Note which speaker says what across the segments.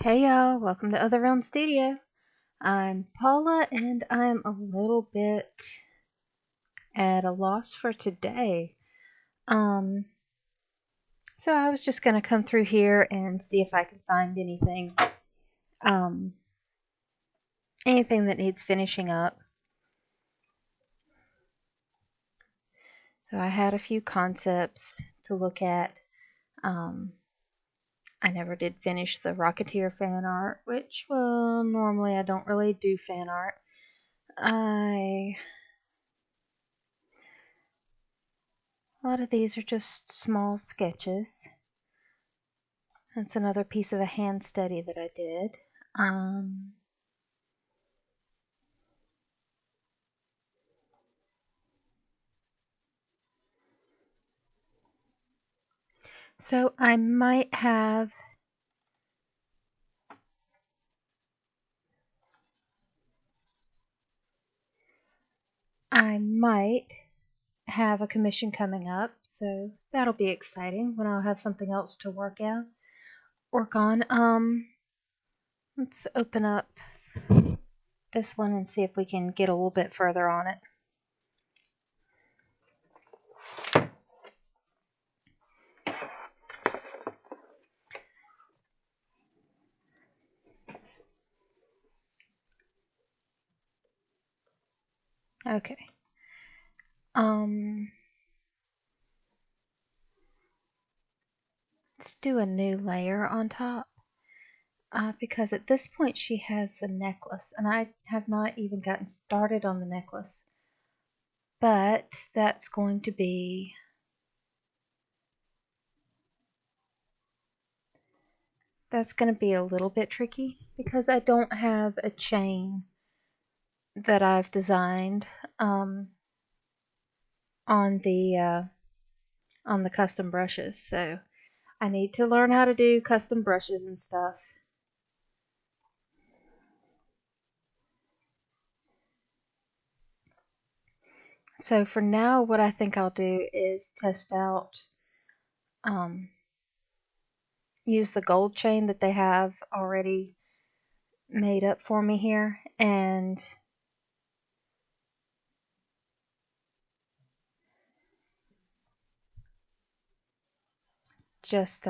Speaker 1: Hey y'all, welcome to Other Realm Studio. I'm Paula and I'm a little bit at a loss for today. Um, so I was just gonna come through here and see if I can find um, anything that needs finishing up. So I had a few concepts to look at. Um, I never did finish the Rocketeer fan art, which, well, normally I don't really do fan art. A lot of these are just small sketches. That's another piece of a hand study that I did. Um, so I might have a commission coming up, so that'll be exciting when I'll have something else to work on. Let's open up this one and see if we can get a little bit further on it. Okay. Let's do a new layer on top. Because at this point she has the necklace, and I have not even gotten started on the necklace. But that's going to be a little bit tricky because I don't have a chain that I've designed on the custom brushes. So I need to learn how to do custom brushes and stuff. So for now, what I think I'll do is test out, use the gold chain that they have already made up for me here, and just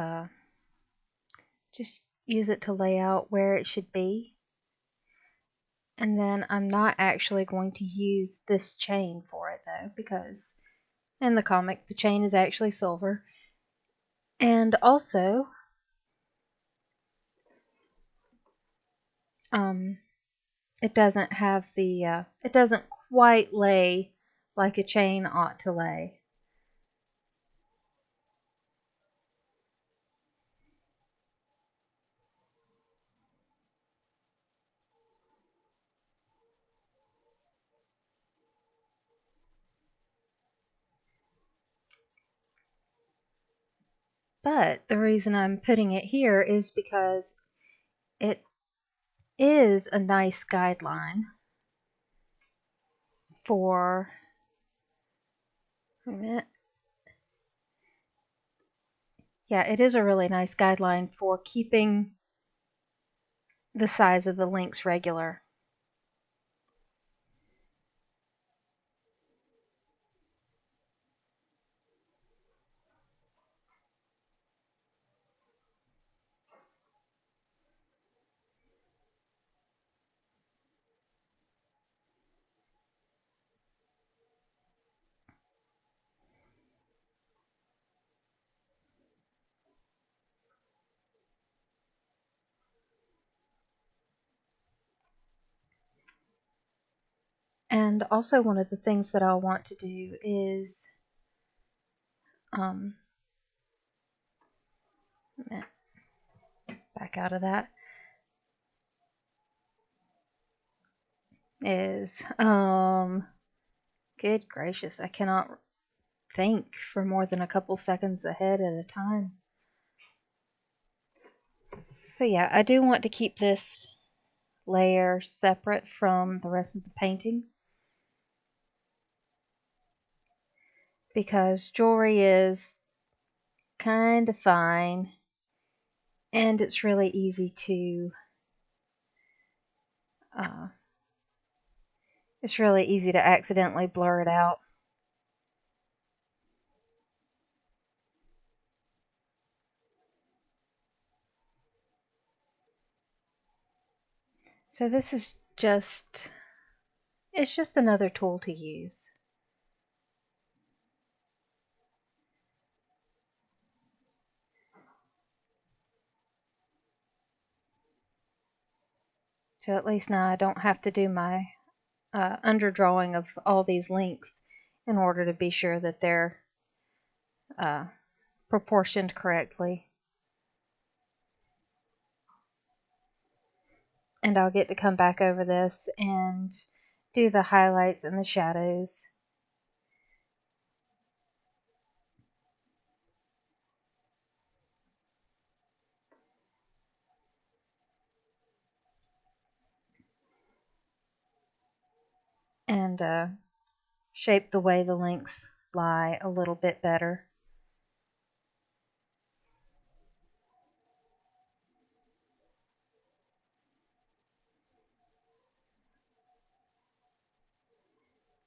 Speaker 1: use it to lay out where it should be. And then I'm not actually going to use this chain for it though, because in the comic the chain is actually silver. And also, it doesn't have it doesn't quite lay like a chain ought to lay. But the reason I'm putting it here is because it is a nice guideline for, wait a minute. Yeah, it is a really nice guideline for keeping the size of the links regular. And also one of the things that I'll want to do is um, back out of that, is good gracious, I cannot think for more than a couple seconds ahead at a time. So yeah, I do want to keep this layer separate from the rest of the painting because jewelry is kind of fine and it's really easy to accidentally blur it out. So this is it's just another tool to use. So at least now I don't have to do my underdrawing of all these links in order to be sure that they're proportioned correctly. And I'll get to come back over this and do the highlights and the shadows. And shape the way the links lie a little bit better.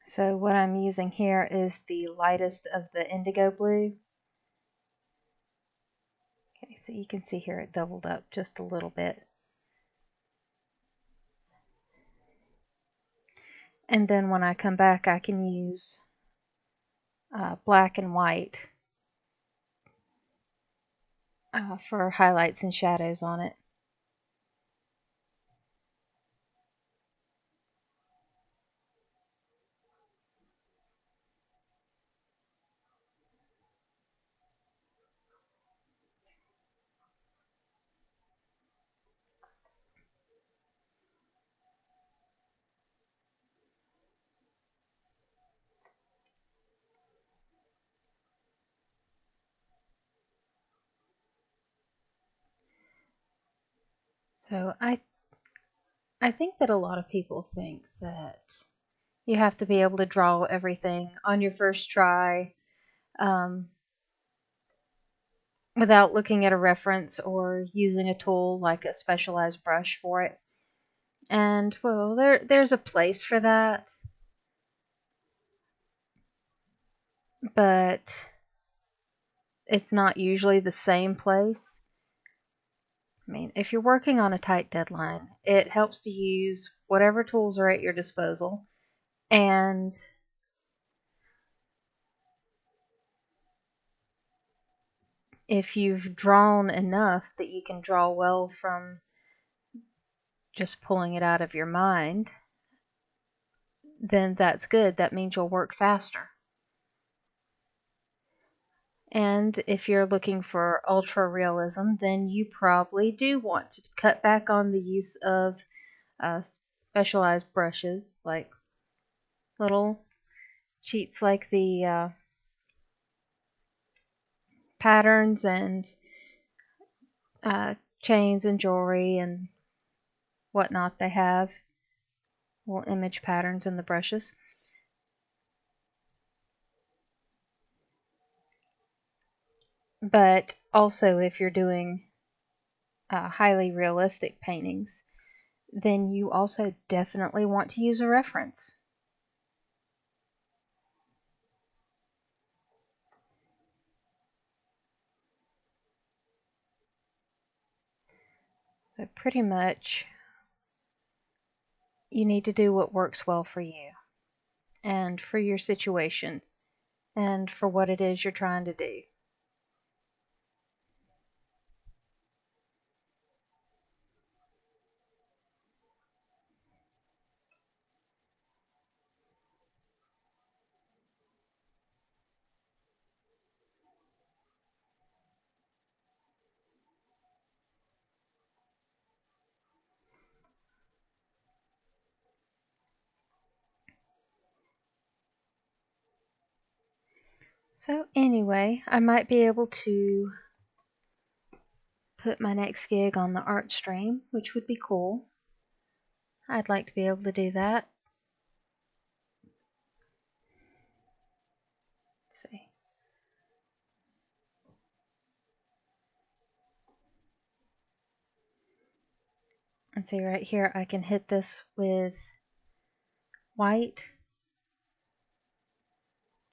Speaker 1: So what I'm using here is the lightest of the indigo blue. Okay, so you can see here it doubled up just a little bit. And then when I come back, I can use black and white for highlights and shadows on it. So I think that a lot of people think that you have to be able to draw everything on your first try without looking at a reference or using a tool like a specialized brush for it. And well, there's a place for that, but it's not usually the same place. I mean, if you're working on a tight deadline, it helps to use whatever tools are at your disposal. And if you've drawn enough that you can draw well from just pulling it out of your mind, then that's good. That means you'll work faster. And if you're looking for ultra realism, then you probably do want to cut back on the use of specialized brushes, like little cheats like the patterns and chains and jewelry and whatnot they have. Little image patterns in the brushes. But also, if you're doing highly realistic paintings, then you also definitely want to use a reference. So pretty much you need to do what works well for you and for your situation and for what it is you're trying to do. So anyway, I might be able to put my next gig on the art stream, which would be cool. I'd like to be able to do that. Let's see. And see right here, I can hit this with white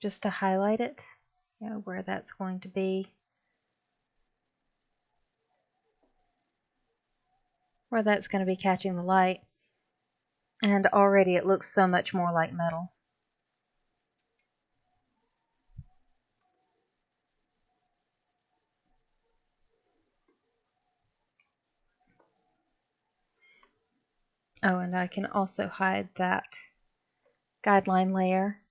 Speaker 1: just to highlight it, where that's going to be, where that's going to be catching the light. And already it looks so much more like metal. Oh, and I can also hide that guideline layer.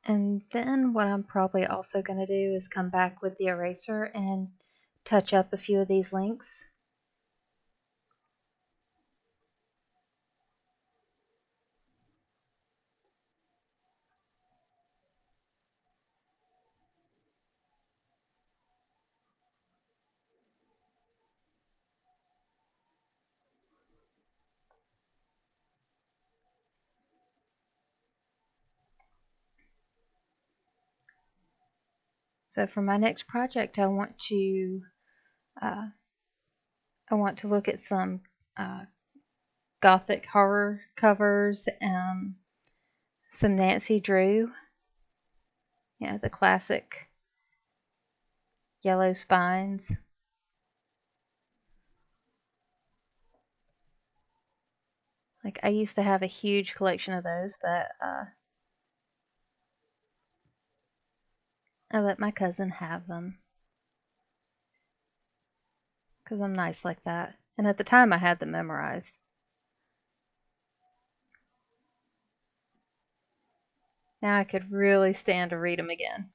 Speaker 1: And then what I'm probably also going to do is come back with the eraser and touch up a few of these links. So for my next project, I want to look at some gothic horror covers, some Nancy Drew, the classic yellow spines. Like, I used to have a huge collection of those, but I let my cousin have them because I'm nice like that. And at the time, I had them memorized. Now I could really stand to read them again.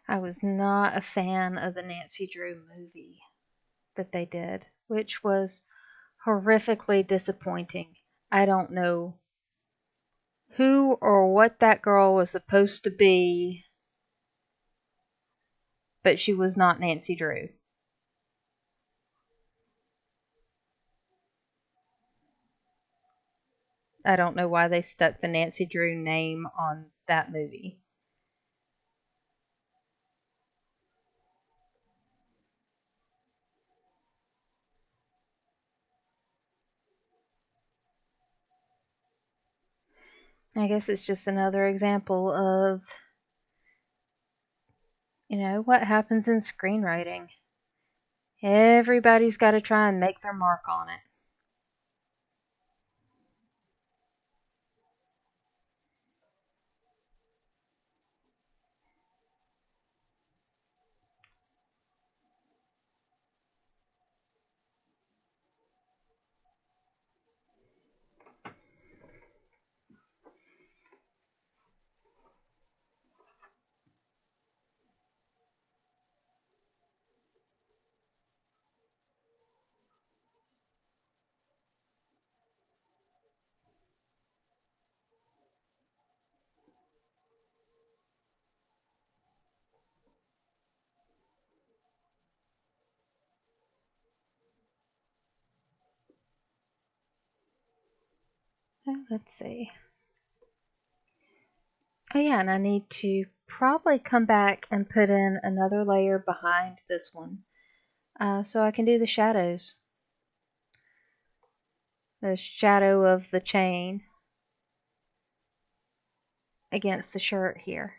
Speaker 1: I was not a fan of the Nancy Drew movie that they did, which was horrifically disappointing. I don't know who or what that girl was supposed to be, but she was not Nancy Drew. I don't know why they stuck the Nancy Drew name on that movie. I guess it's just another example of, what happens in screenwriting. Everybody's got to try and make their mark on it. Let's see. Oh yeah, and I need to probably come back and put in another layer behind this one, so I can do the shadows. The shadow of the chain against the shirt here.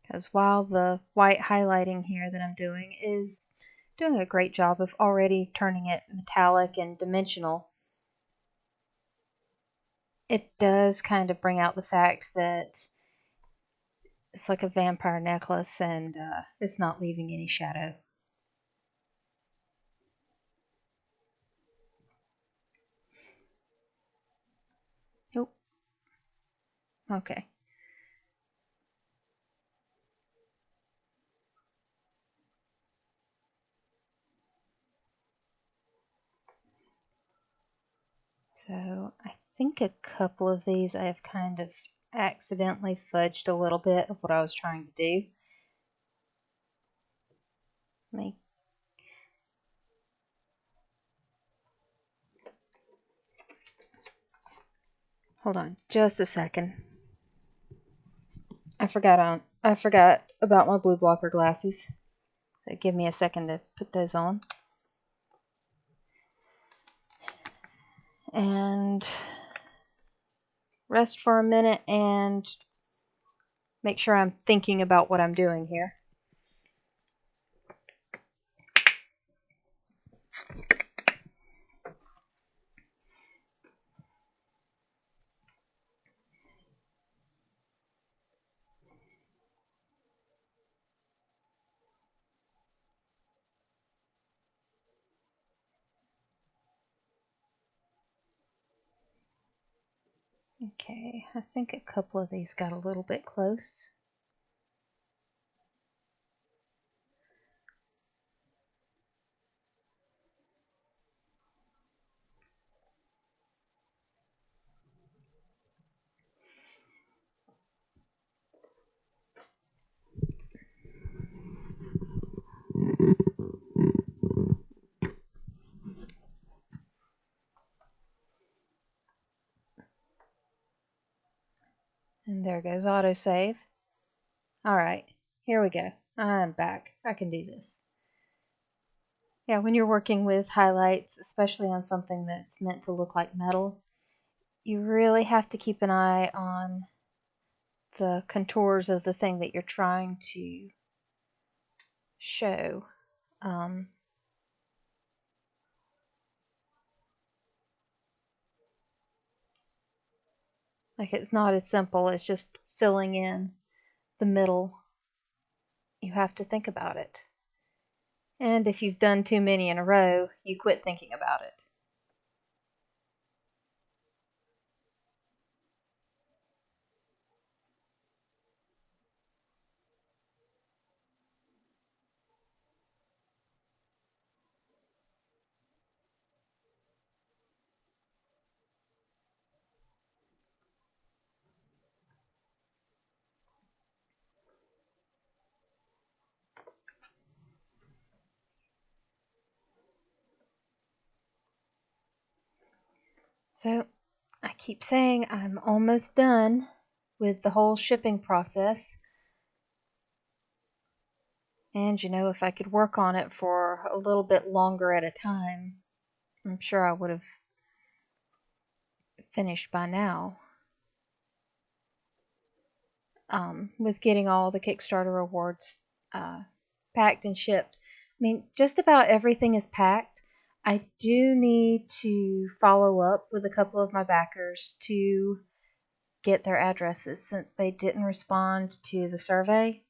Speaker 1: Because while the white highlighting here that I'm doing is doing a great job of already turning it metallic and dimensional, it does kind of bring out the fact that it's like a vampire necklace and it's not leaving any shadow. Nope. Okay. So I think a couple of these I have kind of accidentally fudged a little bit of what I was trying to do. Hold on just a second. I forgot about my blue blocker glasses. So give me a second to put those on. And rest for a minute and make sure I'm thinking about what I'm doing here. Okay, I think a couple of these got a little bit close. And there goes autosave. Alright, here we go. I'm back. I can do this. Yeah, when you're working with highlights, especially on something that's meant to look like metal, you really have to keep an eye on the contours of the thing that you're trying to show. Like it's not as simple as just filling in the middle. You have to think about it. And if you've done too many in a row, you quit thinking about it. So I keep saying I'm almost done with the whole shipping process. And if I could work on it for a little bit longer at a time, I'm sure I would have finished by now. With getting all the Kickstarter rewards packed and shipped. I mean, just about everything is packed. I do need to follow up with a couple of my backers to get their addresses since they didn't respond to the survey.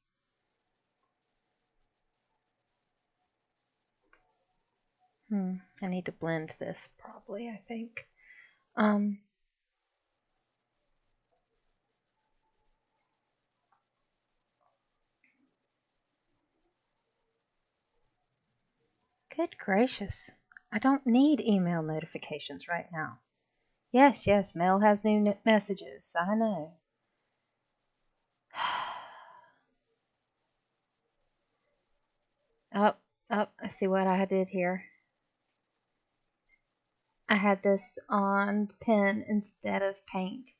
Speaker 1: I need to blend this probably, I think. Good gracious. I don't need email notifications right now. Yes, mail has new messages. I know. Oh, I see what I did here. I had this on pen instead of paint.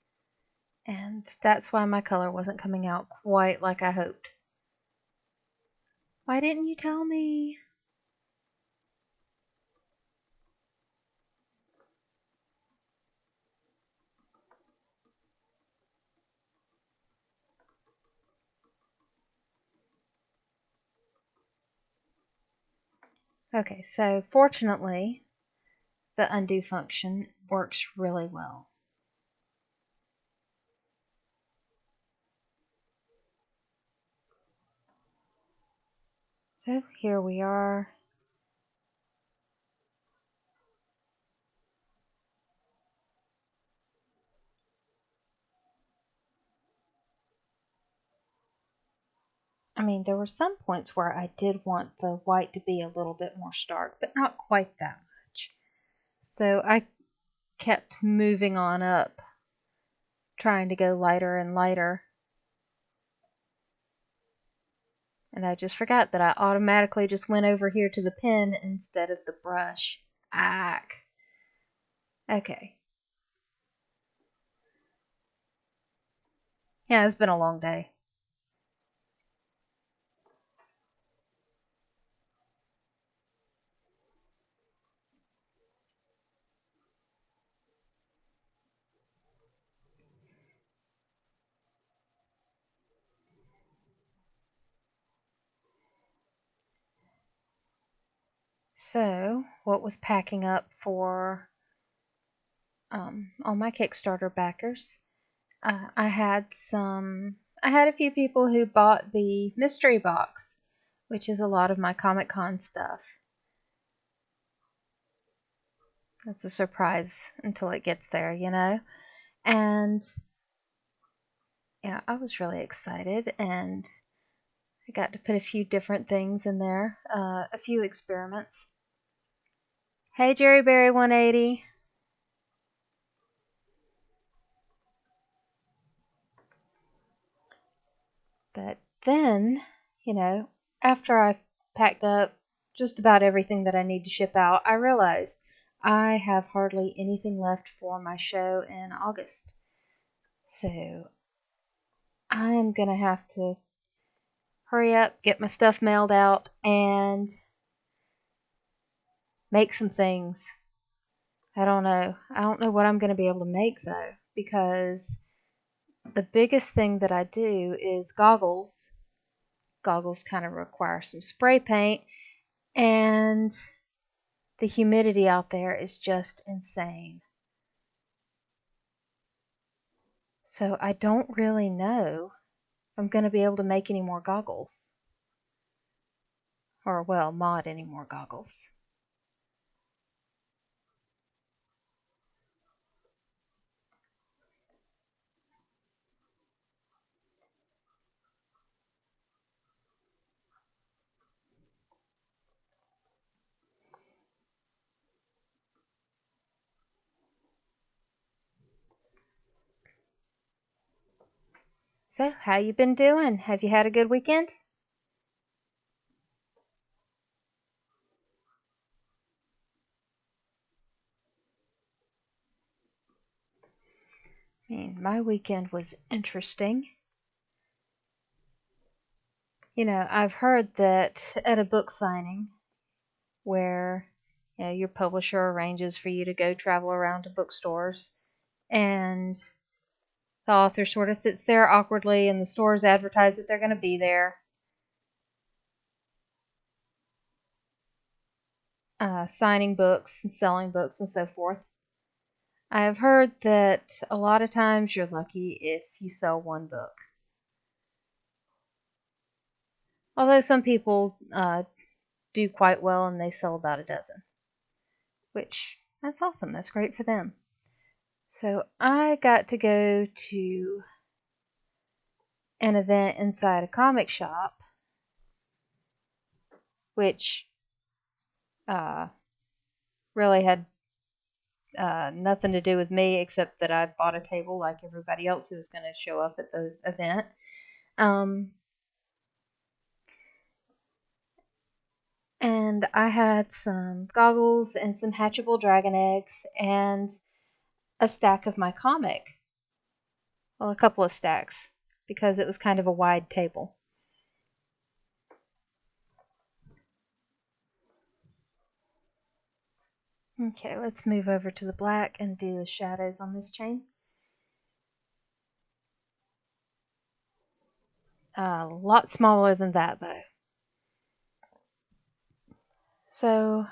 Speaker 1: And that's why my color wasn't coming out quite like I hoped. Why didn't you tell me? Okay, so fortunately, the undo function works really well. So here we are. I mean, there were some points where I did want the white to be a little bit more stark, but not quite that much. So I kept moving on up, trying to go lighter and lighter. And I just forgot that I automatically just went over here to the pen instead of the brush. Ack. Okay. Yeah, it's been a long day. So, what with packing up for all my Kickstarter backers, I had a few people who bought the mystery box, which is a lot of my Comic Con stuff. It's a surprise until it gets there, you know? And yeah, I was really excited, and I got to put a few different things in there, a few experiments. Hey, Jerryberry 180. But then, you know, after I packed up just about everything that I need to ship out, I realized I have hardly anything left for my show in August. So I'm going to have to hurry up, get my stuff mailed out, and make some things. I don't know. I don't know what I'm going to be able to make, though, because the biggest thing that I do is goggles. Goggles kind of require some spray paint, and the humidity out there is just insane. So I don't really know if I'm going to be able to make any more goggles. Or, well, mod any more goggles. So, how you been doing? Have you had a good weekend? I mean, my weekend was interesting. You know, I've heard that at a book signing where your publisher arranges for you to go travel around to bookstores, and the author sort of sits there awkwardly, and the stores advertise that they're going to be there, signing books and selling books and so forth. I have heard that a lot of times you're lucky if you sell one book. Although some people do quite well and they sell about a dozen, which that's awesome. That's great for them. So I got to go to an event inside a comic shop, which uh, really had nothing to do with me except that I bought a table like everybody else who was going to show up at the event. And I had some goggles and some hatchable dragon eggs and a stack of my comic. Well, a couple of stacks because it was kind of a wide table. Okay, let's move over to the black and do the shadows on this chain. A lot smaller than that, though. So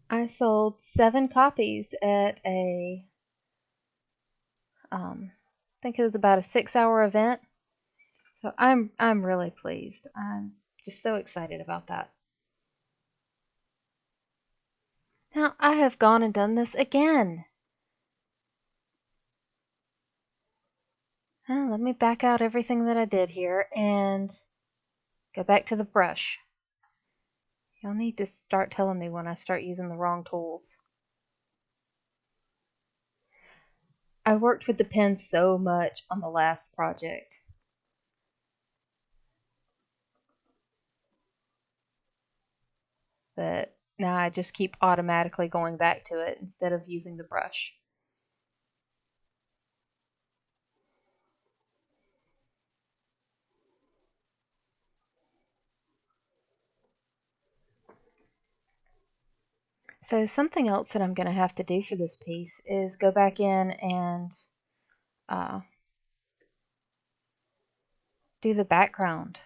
Speaker 1: I sold 7 copies at I think it was about a 6-hour event. So I'm really pleased. I'm just so excited about that. Now I have gone and done this again. Let me back out everything that I did here and go back to the brush. You'll need to start telling me when I start using the wrong tools. I worked with the pen so much on the last project that now I just keep automatically going back to it instead of using the brush. So something else that I'm going to have to do for this piece is go back in and uh, do the background.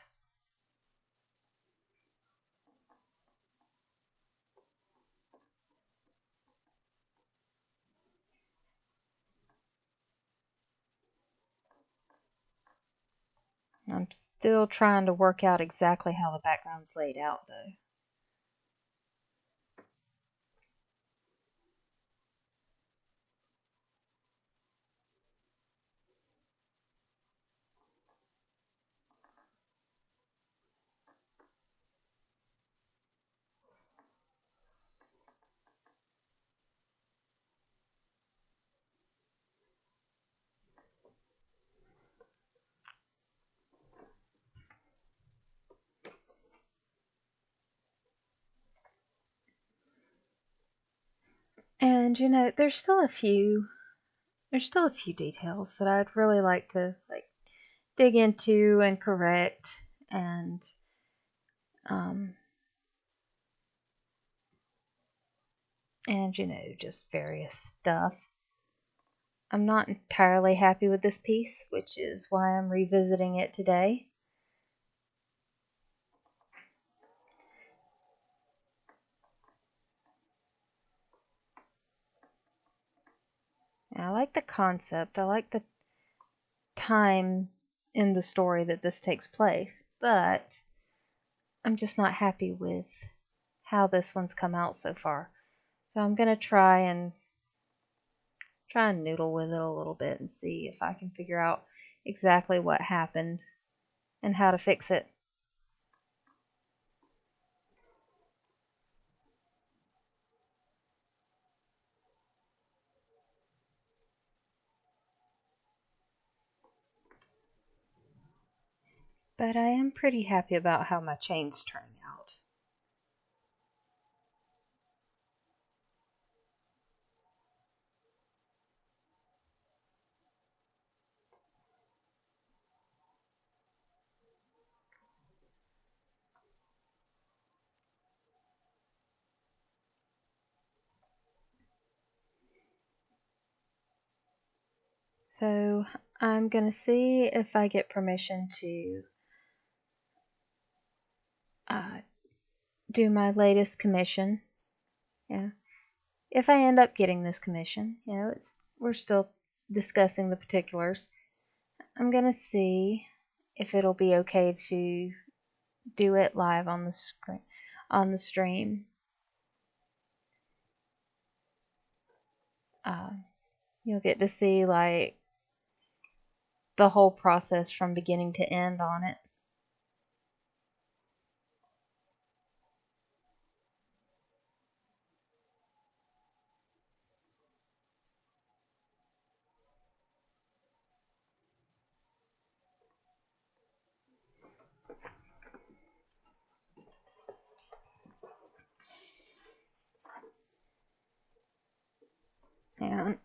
Speaker 1: I'm still trying to work out exactly how the background's laid out though. And there's still a few details that I'd really like to dig into and correct and um just various stuff. I'm not entirely happy with this piece, which is why I'm revisiting it today. And I like the concept. I like the time in the story that this takes place, but I'm just not happy with how this one's come out so far. So I'm gonna try and noodle with it a little bit and see if I can figure out exactly what happened and how to fix it. But I am pretty happy about how my chain's turning out. So I'm gonna see if I get permission to uh, do my latest commission. Yeah, if I end up getting this commission, we're still discussing the particulars. I'm gonna see if it'll be okay to do it live on the screen on the stream. Uh, you'll get to see the whole process from beginning to end on it. And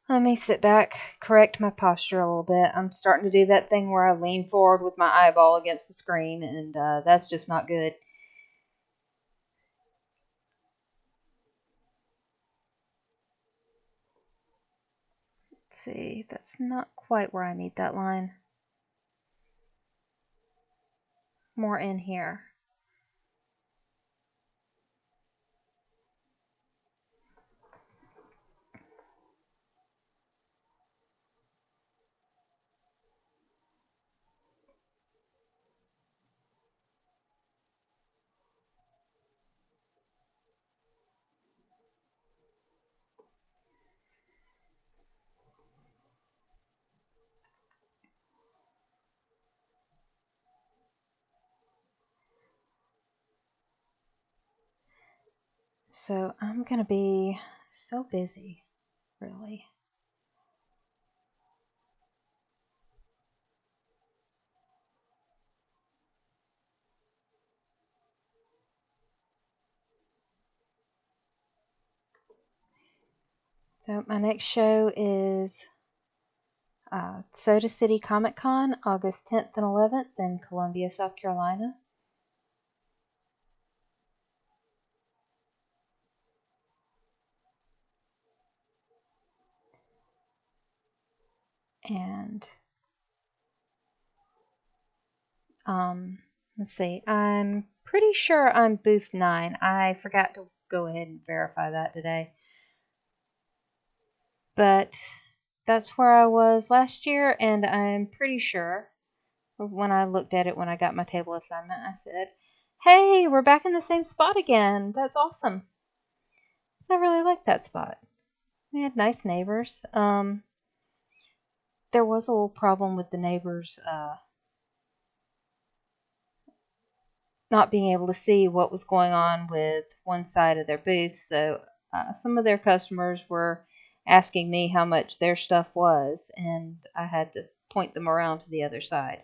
Speaker 1: let me sit back, correct my posture a little bit. I'm starting to do that thing where I lean forward with my eyeball against the screen, and that's just not good. Let's see, that's not quite where I need that line. More in here. So I'm gonna be so busy, really. So my next show is Soda City Comic Con, August 10th and 11th in Columbia, South Carolina. And let's see, I'm pretty sure I'm booth 9. I forgot to go ahead and verify that today. But that's where I was last year, and I'm pretty sure when I looked at it when I got my table assignment, I said, hey, we're back in the same spot again. That's awesome. So I really like that spot. We had nice neighbors. There was a little problem with the neighbors not being able to see what was going on with one side of their booth, so some of their customers were asking me how much their stuff was, and I had to point them around to the other side.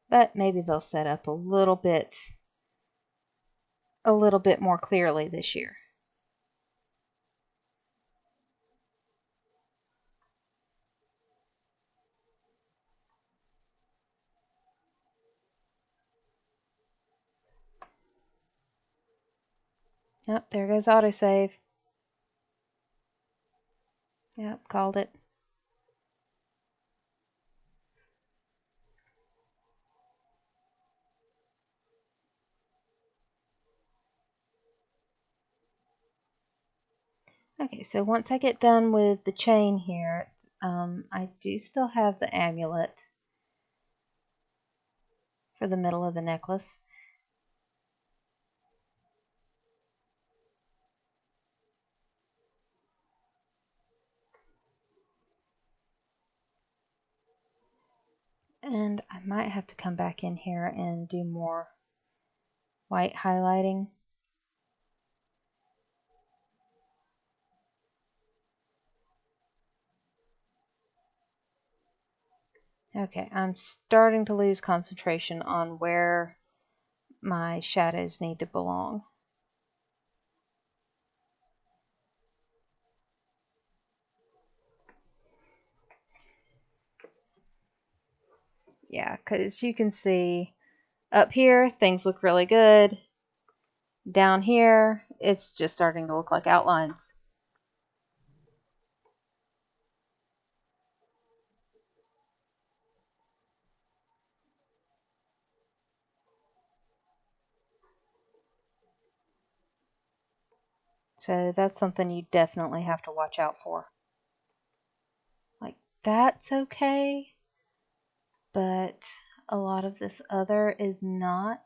Speaker 1: But maybe they'll set up a little bit more clearly this year. Yep, there goes autosave. Yep, called it. Okay, so once I get done with the chain here, I do still have the amulet for the middle of the necklace. And I might have to come back in here and do more white highlighting. Okay, I'm starting to lose concentration on where my shadows need to belong. Yeah, because you can see up here, things look really good. Down here, it's just starting to look like outlines. So that's something you definitely have to watch out for. Like, that's okay, but a lot of this other is not.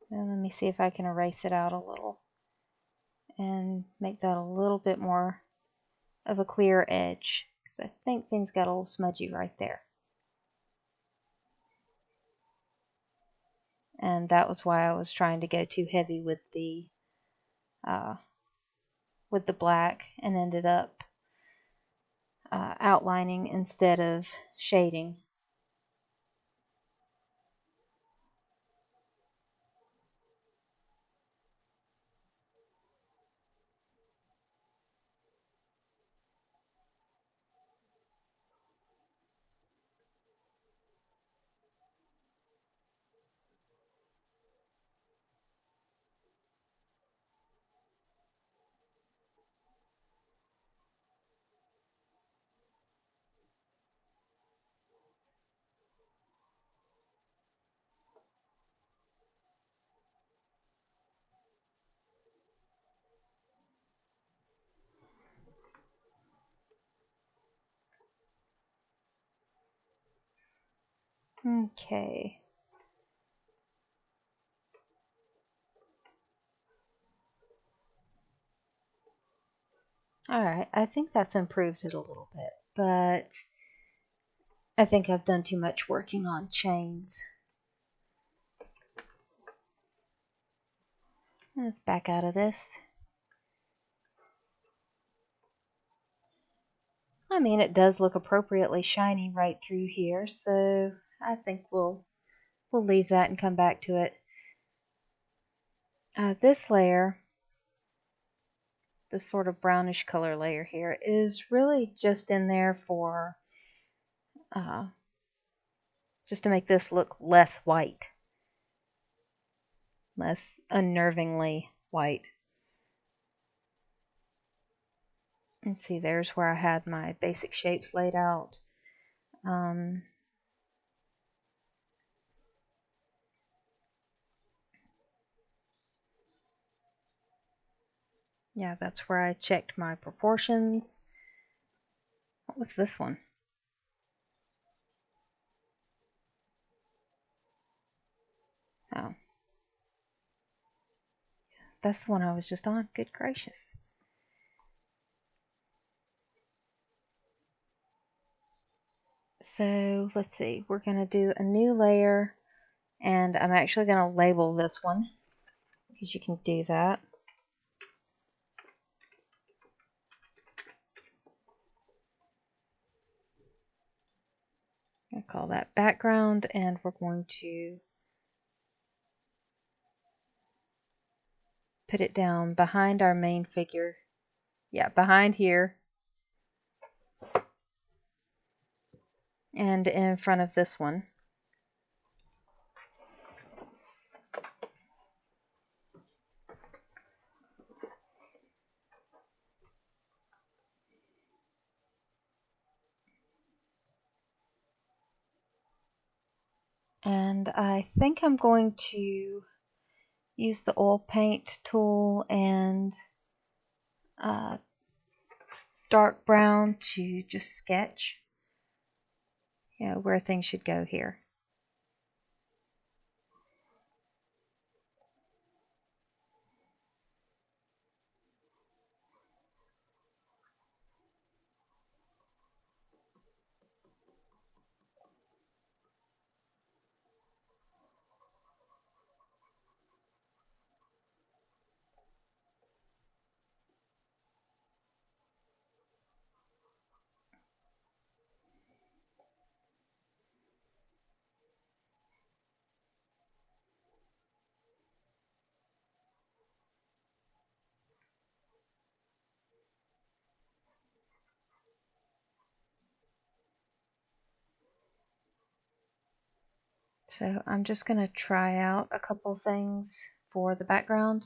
Speaker 1: And let me see if I can erase it out a little and make that a little bit more of a clear edge, because I think things got a little smudgy right there. And that was why I was trying to go too heavy with the black and ended up outlining instead of shading. Okay. Alright, I think that's improved it a little bit, but I think I've done too much working on chains. Let's back out of this. I mean, it does look appropriately shiny right through here, so I think we'll leave that and come back to it. This layer, this sort of brownish color layer here, is really just in there for just to make this look less white, less unnervingly white. Let's see, there's where I had my basic shapes laid out. Yeah, that's where I checked my proportions. What was this one? Oh, that's the one I was just on. Good gracious. So let's see, we're going to do a new layer, and I'm actually going to label this one because you can do that. I'll call that background, and we're going to put it down behind our main figure. Yeah, behind here. And in front of this one. And I think I'm going to use the oil paint tool and dark brown to just sketch, where things should go here. So I'm just going to try out a couple things for the background.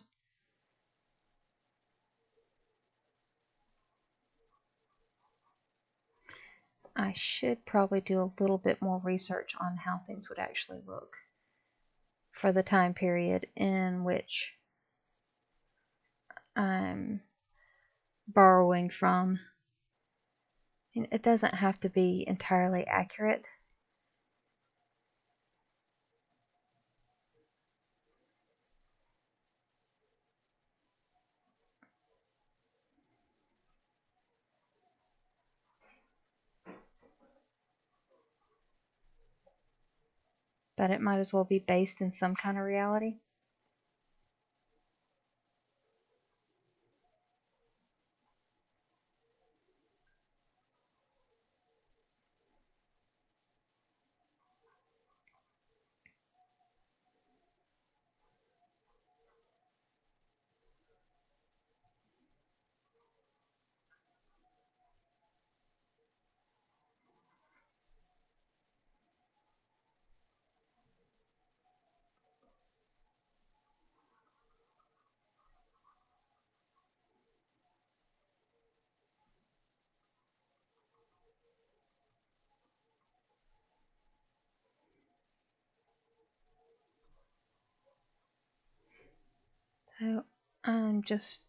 Speaker 1: I should probably do a little bit more research on how things would actually look for the time period in which I'm borrowing from. And it doesn't have to be entirely accurate. But it might as well be based in some kind of reality. So I'm just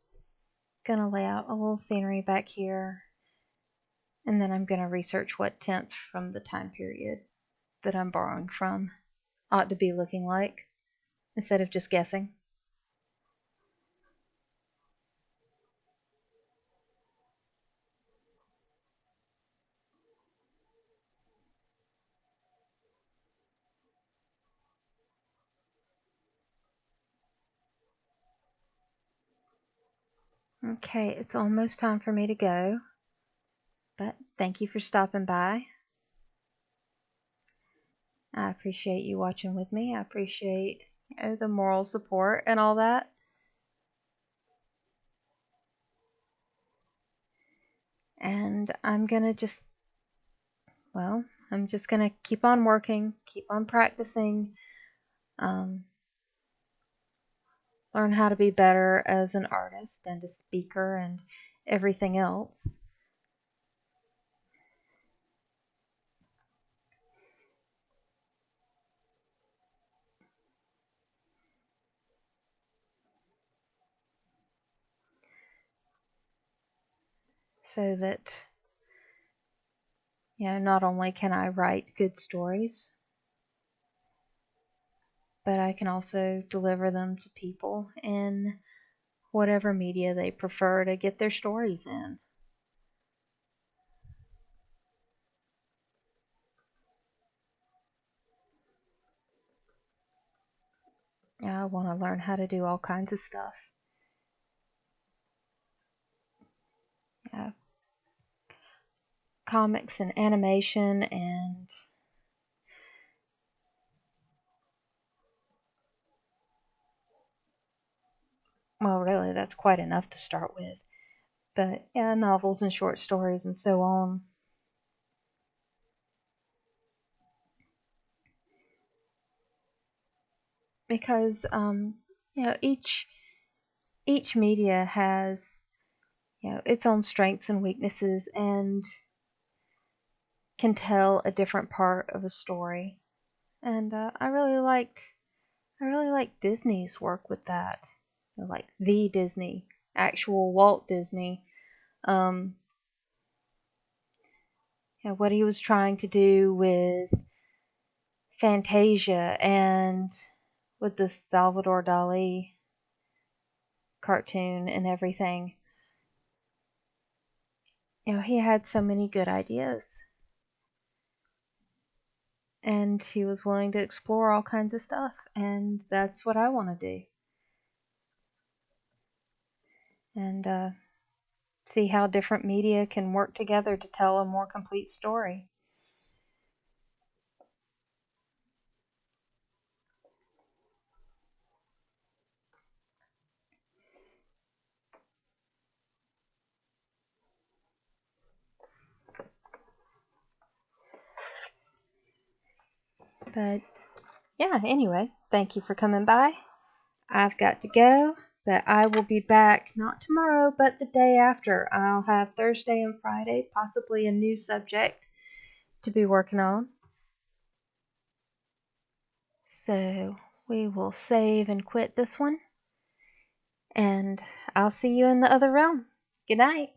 Speaker 1: going to lay out a little scenery back here, and then I'm going to research what tints from the time period that I'm borrowing from ought to be looking like, instead of just guessing. Okay, it's almost time for me to go, but thank you for stopping by. I appreciate you watching with me. I appreciate the moral support and all that. And I'm gonna just, well, I'm just gonna keep on working, keep on practicing, um, learn how to be better as an artist and a speaker and everything else. So that, not only can I write good stories, but I can also deliver them to people in whatever media they prefer to get their stories in. I want to learn how to do all kinds of stuff. Yeah, comics and animation and, well, really, that's quite enough to start with. But yeah, novels and short stories and so on. Because each media has its own strengths and weaknesses and can tell a different part of a story. And I really like Disney's work with that. Like the Disney, actual Walt Disney. Um, what he was trying to do with Fantasia and with the Salvador Dali cartoon and everything. He had so many good ideas. And he was willing to explore all kinds of stuff. And that's what I want to do. And see how different media can work together to tell a more complete story. But yeah, anyway, thank you for coming by. I've got to go, but I will be back not tomorrow, but the day after. I'll have Thursday and Friday, possibly a new subject to be working on. So we will save and quit this one, and I'll see you in the other realm. Good night.